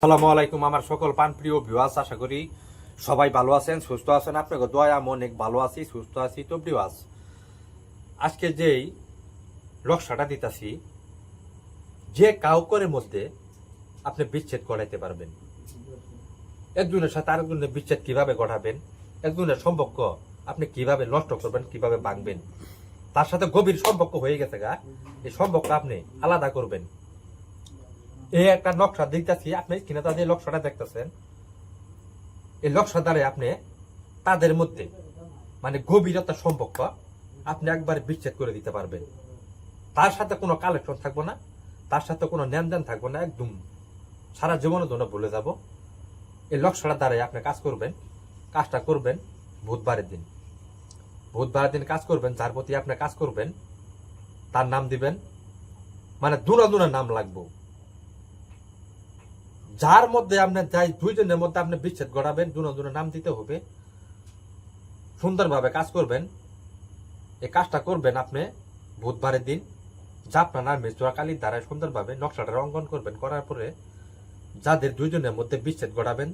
আসসালামু আলাইকুম আমার সকল প্রাণপ্রিয় ভিউয়ার্স, আশা করি সবাই ভালো আছেন, সুস্থ আছেন। আপনাকে দয়া আমি অনেক ভালো আছি, সুস্থ আছি। তো ভিউয়ার্স, আজকে যেই নকশাটা দিতাছি, যে কাউকের মধ্যে আপনি বিচ্ছেদ ঘটাইতে পারবেন। একজনের সাথে আরেকজনের বিচ্ছেদ কিভাবে ঘটাবেন, একজনের সম্পর্ক আপনি কিভাবে নষ্ট করবেন, কিভাবে ভাঙবেন, তার সাথে গভীর সম্পর্ক হয়ে গেছে গা, এই সম্পর্ক আপনি আলাদা করবেন। এই একটা নকশা দিতেছি, আপনি কিনা তাদের নকশাটা দেখতেছেন। এই নকশা দ্বারা আপনি তাদের মধ্যে মানে গভীরতা সম্পর্ক আপনি একবার বিচ্ছেদ করে দিতে পারবেন। তার সাথে কোনো কালেকশন থাকবো না, তার সাথে কোনো লেনদেন থাকবো না, একদম সারা জীবনের জন্য ভুলে যাব। এই নকশাটা দ্বারাই আপনি কাজ করবেন। কাজটা করবেন বুধবারের দিন। বুধবারের দিন কাজ করবেন। যার প্রতি আপনি কাজ করবেন তার নাম দিবেন, মানে দুনা নাম লাগবো। যার মধ্যে আপনার যাই দুইজনের মধ্যে আপনি বিচ্ছেদ ঘটাবেন, দুনা নাম দিতে হবে। সুন্দরভাবে কাজ করবেন। এই কাজটা করবেন আপনি বুধবারের দিন। আপনার নামে চোরাকালির দ্বারা সুন্দরভাবে নকশাটা অঙ্কন করবেন। করার পরে যাদের দুইজনের মধ্যে বিচ্ছেদ ঘটাবেন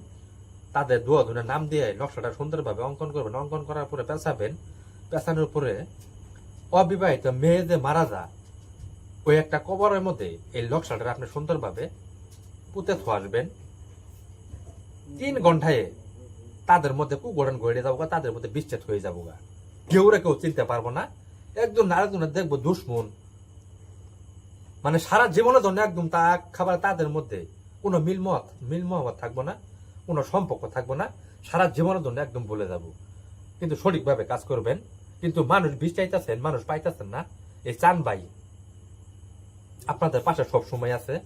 তাদের দুজনের নাম দিয়ে নকশাটা সুন্দরভাবে অঙ্কন করবেন। অঙ্কন করার পরে পেঁচাবেন। পেঁচানোর পরে অবিবাহিত মেয়ে যে মারা যায় ওই একটা কবরের মধ্যে এই নকশাটা আপনি সুন্দরভাবে পুঁতে আসবেন। 3 ঘন্টায় তাদের মধ্যে কুগড়ন গড়ে যাবো, তাদের মধ্যে বিচ্ছেদ হয়ে যাবো। কেউ চিনতে পারবো না। একজন আরেকজনের দেখবো দুশ্মন, মানে সারা জীবনের জন্য একদম তা খাবার। তাদের মধ্যে কোনো মিলমহবত থাকবো না, কোনো সম্পর্ক থাকবো না। সারা জীবনের জন্য একদম ভুলে যাব। কিন্তু সঠিকভাবে কাজ করবেন। কিন্তু মানুষ বিষ চাইতেছেন, মানুষ পাইতেছেন না। এই চান ভাই আপনাদের পাশে সব সময় আছে,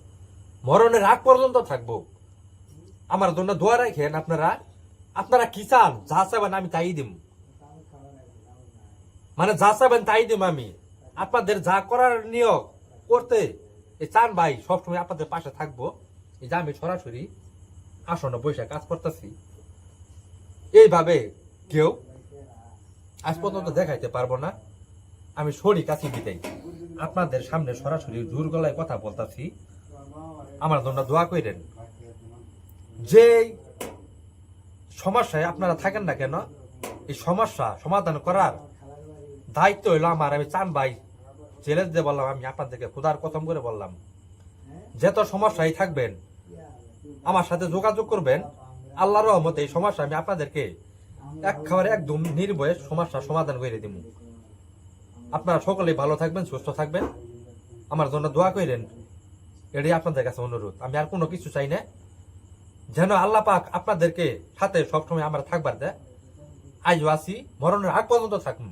মরণের আগ পর্যন্ত থাকবো। আমার জন্য দোয়া রাখেন। আপনারা কি চান, যা চাবেন আমি তাই দিব। মানে যা চাবেন তাই দিব আমি। আপনাদের যা করার নিয়োগ করতে এই চান ভাই সবসময় আপনাদের পাশে থাকবো। এই যে আমি সরাসরি আসনে বসে কাজ করতেছি, এইভাবে কেউ আজ পর্যন্ত দেখাইতে পারবো না। আমি সরি কাছে দিতেই আপনাদের সামনে সরাসরি জোর গলায় কথা বলতেছি। আমার জন্য দোয়া করেন। যে সমস্যায় আপনারা থাকেন না কেন, এই সমস্যা সমাধান করার দায়িত্ব হইলো আমার। আমি চান ভাই চ্যালেঞ্জ দিয়ে বললাম, আমি আপনাদেরকে খোদার কথম করে বললাম, যত সমস্যায় থাকবেন আমার সাথে যোগাযোগ করবেন। আল্লাহর রহমতে এই সমস্যা আমি আপনাদেরকে একেবারে একদম নির্ভয়ে সমস্যা সমাধান করে দিব। আপনারা সকলেই ভালো থাকবেন, সুস্থ থাকবেন। আমার জন্য দোয়া করেন, এটাই আপনাদের কাছে অনুরোধ। আমি আর কোনো কিছু চাই না। যেন আল্লাহ পাক আপনাদেরকে সাথে সবসময় আমরা থাকবার দেয়। আজও আসি, মরণের আগ পর্যন্ত থাকুন।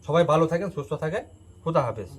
সবাই ভালো থাকেন, সুস্থ থাকেন। খুদা হাফেজ।